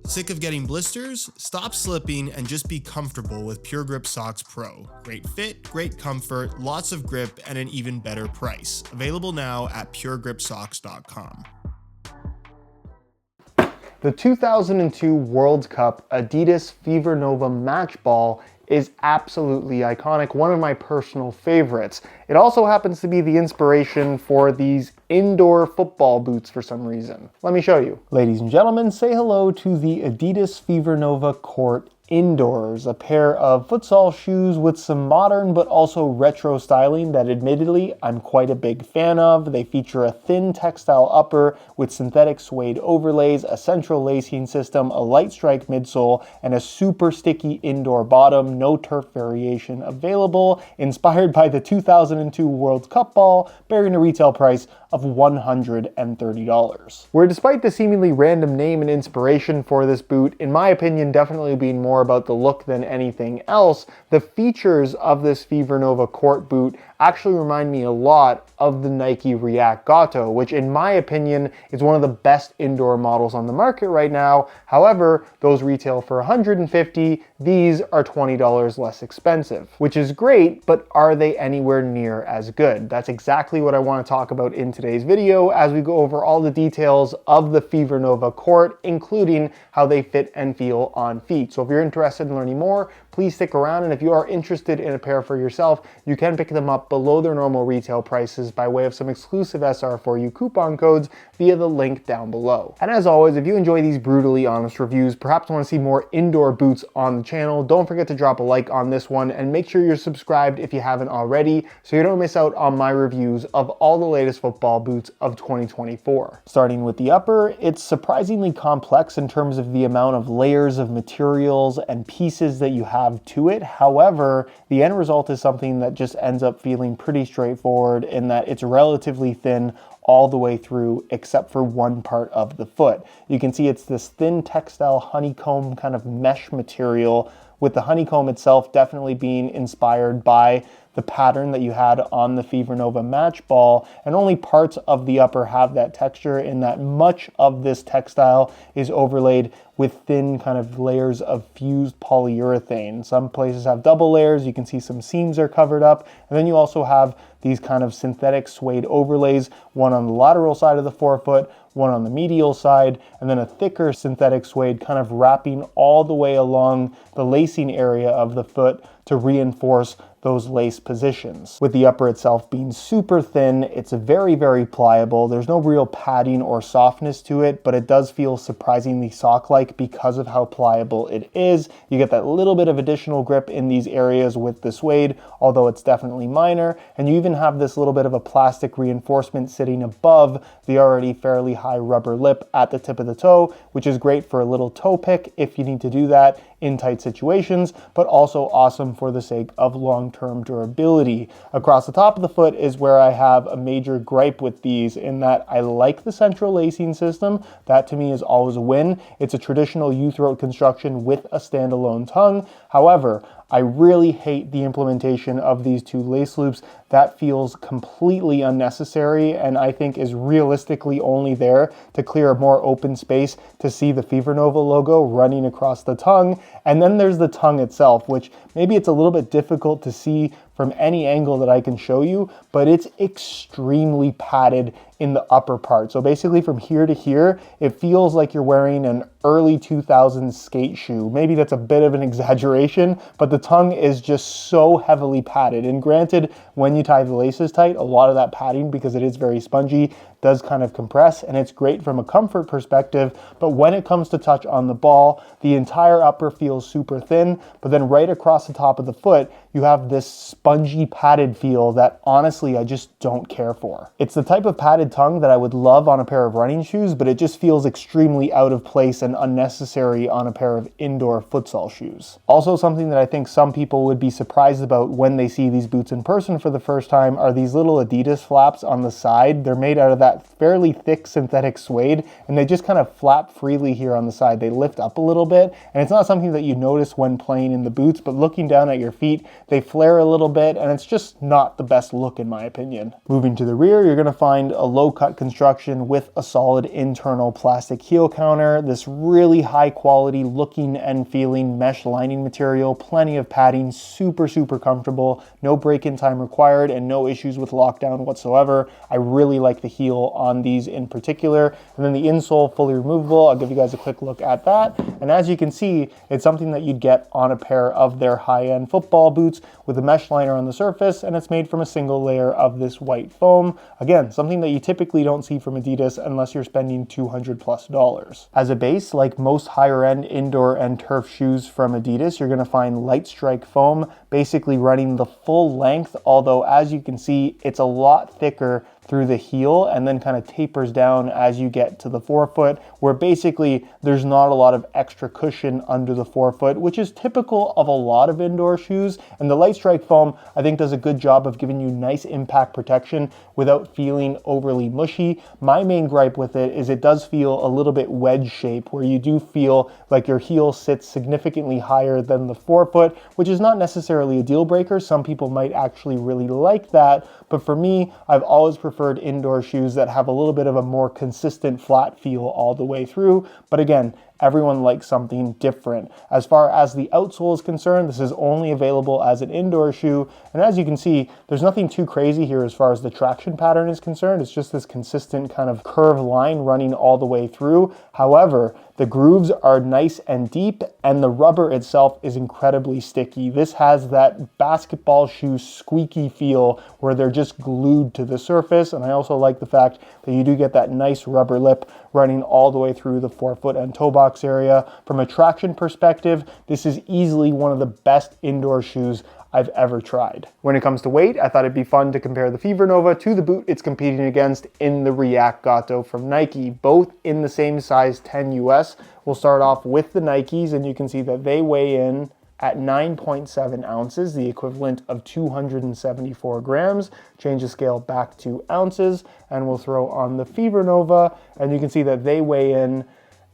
Sick of getting blisters? Stop slipping and just be comfortable with Pure Grip Socks Pro. Great fit, great comfort, lots of grip, and an even better price. Available now at puregripsocks.com. The 2002 World Cup Adidas Fevernova match ball is absolutely iconic, one of my personal favorites. It also happens to be the inspiration for these indoor football boots for some reason. Let me show you. Ladies and gentlemen, say hello to the Adidas Fevernova Court Indoors, a pair of futsal shoes with some modern but also retro styling that admittedly I'm quite a big fan of. They feature a thin textile upper with synthetic suede overlays, a central lacing system, a light strike midsole, and a super sticky indoor bottom, no turf variation available, inspired by the 2002 World Cup ball, bearing a retail price of $130. Where despite the seemingly random name and inspiration for this boot, in my opinion definitely being more about the look than anything else, the features of this Fevernova Court boot actually remind me a lot of the Nike React Gato, which in my opinion is one of the best indoor models on the market right now. However, those retail for $150, these are $20 less expensive, which is great, but are they anywhere near as good? That's exactly what I want to talk about in today's video as we go over all the details of the Fevernova Court, including how they fit and feel on feet. So if you're interested in learning more, please stick around, and if you are interested in a pair for yourself, you can pick them up below their normal retail prices by way of some exclusive SR4U coupon codes via the link down below. And as always, if you enjoy these brutally honest reviews, perhaps want to see more indoor boots on the channel, don't forget to drop a like on this one and make sure you're subscribed if you haven't already so you don't miss out on my reviews of all the latest football boots of 2024. Starting with the upper, it's surprisingly complex in terms of the amount of layers of materials and pieces that you have to it. However, the end result is something that just ends up feeling pretty straightforward in that it's relatively thin all the way through except for one part of the foot. You can see it's this thin textile honeycomb kind of mesh material, with the honeycomb itself definitely being inspired by the pattern that you had on the Fevernova match ball, and only parts of the upper have that texture in that much of this textile is overlaid with thin kind of layers of fused polyurethane. Some places have double layers, you can see some seams are covered up, and then you also have these kind of synthetic suede overlays, one on the lateral side of the forefoot, one on the medial side, and then a thicker synthetic suede kind of wrapping all the way along the lacing area of the foot to reinforce those lace positions. With the upper itself being super thin, it's very, very pliable. There's no real padding or softness to it, but it does feel surprisingly sock-like because of how pliable it is. You get that little bit of additional grip in these areas with the suede, although it's definitely minor, and you even have this little bit of a plastic reinforcement sitting above the already fairly high rubber lip at the tip of the toe, which is great for a little toe pick if you need to do that in tight situations, but also awesome for the sake of long-term durability. Across the top of the foot is where I have a major gripe with these, in that I like the central lacing system. That to me is always a win. It's a traditional U-throat construction with a standalone tongue. However, I really hate the implementation of these two lace loops. That feels completely unnecessary and I think is realistically only there to clear a more open space to see the Fevernova logo running across the tongue. And then there's the tongue itself, which maybe it's a little bit difficult to see from any angle that I can show you, but it's extremely padded in the upper part. So basically from here to here, it feels like you're wearing an early 2000s skate shoe. Maybe that's a bit of an exaggeration, but the tongue is just so heavily padded. And granted, when you tie the laces tight, a lot of that padding, because it is very spongy, does kind of compress, and it's great from a comfort perspective, but when it comes to touch on the ball, the entire upper feels super thin, but then right across the top of the foot, you have this spongy padded feel that honestly I just don't care for. It's the type of padded tongue that I would love on a pair of running shoes, but it just feels extremely out of place and unnecessary on a pair of indoor futsal shoes. Also, something that I think some people would be surprised about when they see these boots in person for the first time are these little Adidas flaps on the side. They're made out of that that fairly thick synthetic suede, and they just kind of flap freely here on the side. They lift up a little bit, and it's not something that you notice when playing in the boots, but looking down at your feet, they flare a little bit, and it's just not the best look in my opinion. Moving to the rear, you're going to find a low-cut construction with a solid internal plastic heel counter, this really high quality looking and feeling mesh lining material, plenty of padding, super comfortable, no break-in time required, and no issues with lockdown whatsoever. I really like the heel on these in particular. And then the insole, fully removable. I'll give you guys a quick look at that. And as you can see, it's something that you'd get on a pair of their high-end football boots with a mesh liner on the surface, and it's made from a single layer of this white foam. Again, something that you typically don't see from Adidas unless you're spending $200+. As a base, like most higher-end indoor and turf shoes from Adidas, you're going to find light strike foam, basically running the full length, although as you can see, it's a lot thicker through the heel and then kind of tapers down as you get to the forefoot, where basically there's not a lot of extra cushion under the forefoot, which is typical of a lot of indoor shoes. And the light strike foam, I think, does a good job of giving you nice impact protection without feeling overly mushy. My main gripe with it is it does feel a little bit wedge shape, where you do feel like your heel sits significantly higher than the forefoot, which is not necessarily a deal breaker. Some people might actually really like that, but for me, I've always preferred indoor shoes that have a little bit of a more consistent flat feel all the way through. But again, everyone likes something different. As far as the outsole is concerned, this is only available as an indoor shoe. And as you can see, there's nothing too crazy here as far as the traction pattern is concerned. It's just this consistent kind of curved line running all the way through. However, the grooves are nice and deep, and the rubber itself is incredibly sticky. This has that basketball shoe squeaky feel where they're just glued to the surface. And I also like the fact that you do get that nice rubber lip running all the way through the forefoot and toe box area. From a traction perspective, this is easily one of the best indoor shoes I've ever tried. When it comes to weight, I thought it'd be fun to compare the Fevernova to the boot it's competing against in the React Gato from Nike, both in the same size 10 US. We'll start off with the Nikes, and you can see that they weigh in at 9.7 ounces, the equivalent of 274 grams. Change the scale back to ounces, and we'll throw on the Fevernova, and you can see that they weigh in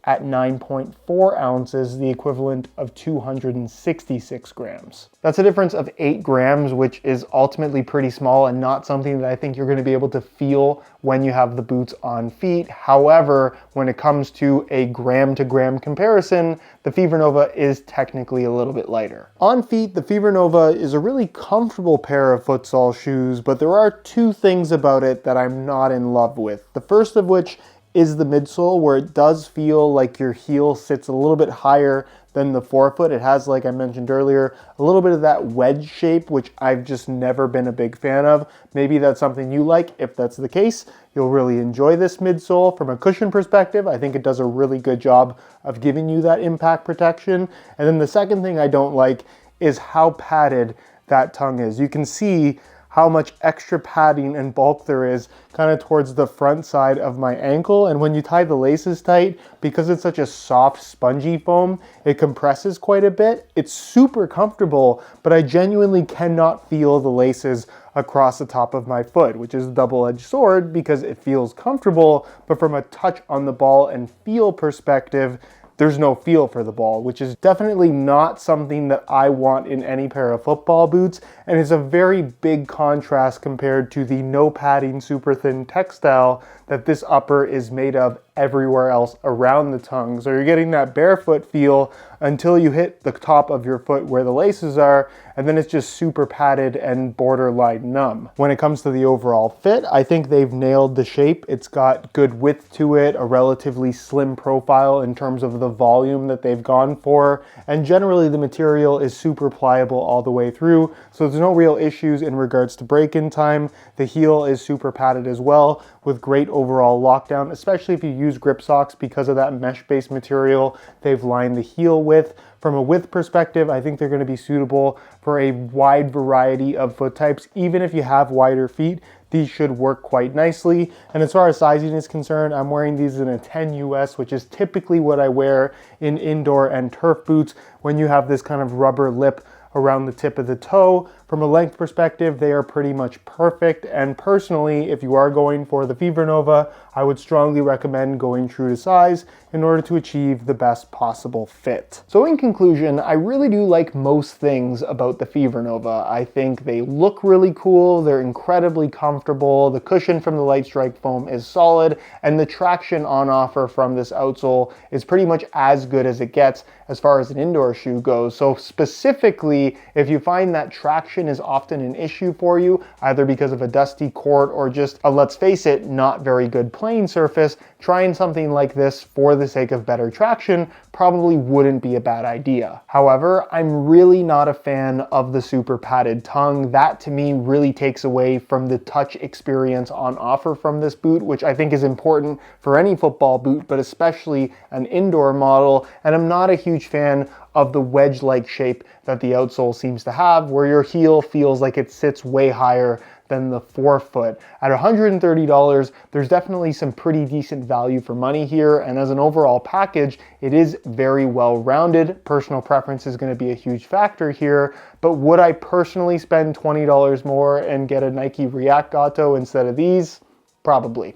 at 9.4 ounces, the equivalent of 266 grams. That's a difference of 8 grams, which is ultimately pretty small and not something that I think you're going to be able to feel when you have the boots on feet. However, when it comes to a gram to gram comparison, the Fevernova is technically a little bit lighter. On feet, the Fevernova is a really comfortable pair of futsal shoes, but there are two things about it that I'm not in love with. The first of which is the midsole, where it does feel like your heel sits a little bit higher than the forefoot. It has, like I mentioned earlier, a little bit of that wedge shape, which I've just never been a big fan of. Maybe that's something you like. If that's the case, you'll really enjoy this midsole. From a cushion perspective, I think it does a really good job of giving you that impact protection. And then the second thing I don't like is how padded that tongue is. You can see how much extra padding and bulk there is kind of towards the front side of my ankle. And when you tie the laces tight, because it's such a soft, spongy foam, it compresses quite a bit. It's super comfortable, but I genuinely cannot feel the laces across the top of my foot, which is a double-edged sword because it feels comfortable, but from a touch on the ball and feel perspective, there's no feel for the ball, which is definitely not something that I want in any pair of football boots. And it's a very big contrast compared to the no padding, super thin textile that this upper is made of everywhere else around the tongue. So you're getting that barefoot feel until you hit the top of your foot where the laces are, and then it's just super padded and borderline numb. When it comes to the overall fit, I think they've nailed the shape. It's got good width to it, a relatively slim profile in terms of the volume that they've gone for, and generally the material is super pliable all the way through, so there's no real issues in regards to break-in time. The heel is super padded as well, with great overall lockdown, especially if you use grip socks because of that mesh-based material they've lined the heel with. From a width perspective, I think they're going to be suitable for a wide variety of foot types. Even if you have wider feet, these should work quite nicely. And as far as sizing is concerned, I'm wearing these in a 10 US, which is typically what I wear in indoor and turf boots when you have this kind of rubber lip around the tip of the toe. From a length perspective, they are pretty much perfect. And personally, if you are going for the Fevernova, I would strongly recommend going true to size in order to achieve the best possible fit. So in conclusion, I really do like most things about the Fevernova. I think they look really cool, they're incredibly comfortable, the cushion from the Light Strike foam is solid, and the traction on offer from this outsole is pretty much as good as it gets as far as an indoor shoe goes. So specifically, if you find that traction is often an issue for you, either because of a dusty court or just a, let's face it, not very good playing surface, trying something like this for the sake of better traction probably wouldn't be a bad idea. However, I'm really not a fan of the super padded tongue. That to me really takes away from the touch experience on offer from this boot, which I think is important for any football boot, but especially an indoor model. And I'm not a huge fan of the wedge-like shape that the outsole seems to have, where your heel feels like it sits way higher than the forefoot. At $130, there's definitely some pretty decent value for money here, and as an overall package, it is very well rounded. Personal preference is going to be a huge factor here, but would I personally spend $20 more and get a Nike React Gato instead of these? Probably.